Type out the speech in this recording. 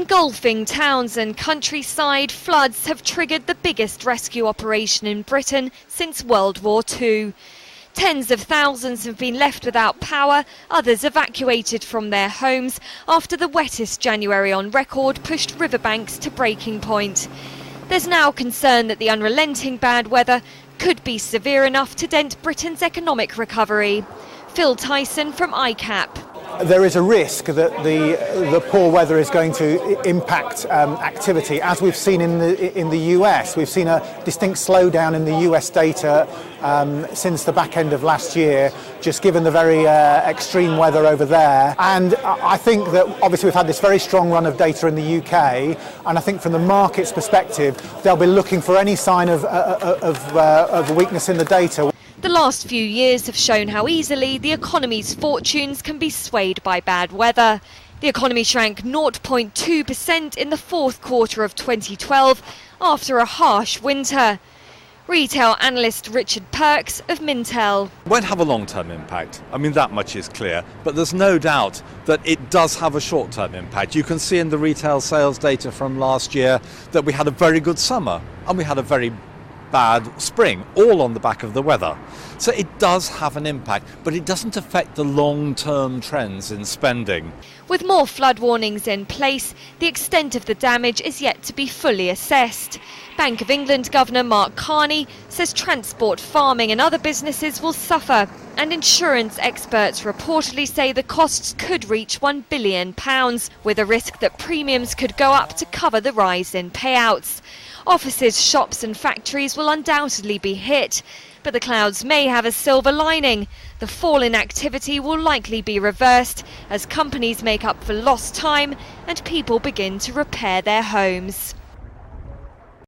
Engulfing towns and countryside, floods have triggered the biggest rescue operation in Britain since World War II. Tens of thousands have been left without power, others evacuated from their homes after the wettest January on record pushed riverbanks to breaking point. There's now concern that the unrelenting bad weather could be severe enough to dent Britain's economic recovery. Phil Tyson from ICAP. There is a risk that the poor weather is going to impact activity, as we've seen in the US. We've seen a distinct slowdown in the US data since the back end of last year, just given the very extreme weather over there. And I think that obviously we've had this very strong run of data in the UK, and I think from the market's perspective, they'll be looking for any sign of weakness in the data. The last few years have shown how easily the economy's fortunes can be swayed by bad weather. The economy shrank 0.2% in the fourth quarter of 2012 after a harsh winter. Retail analyst Richard Perks of Mintel. It won't have a long-term impact. I mean, that much is clear. But there's no doubt that it does have a short-term impact. You can see in the retail sales data from last year that we had a very good summer and we had a very bad spring, all on the back of the weather. So it does have an impact, but it doesn't affect the long-term trends in spending. With more flood warnings in place, the extent of the damage is yet to be fully assessed. Bank of England Governor Mark Carney says transport, farming and other businesses will suffer, and insurance experts reportedly say the costs could reach £1 billion, with a risk that premiums could go up to cover the rise in payouts. Offices, shops and factories will undoubtedly be hit, but the clouds may have a silver lining. The fall in activity will likely be reversed as companies make up for lost time and people begin to repair their homes.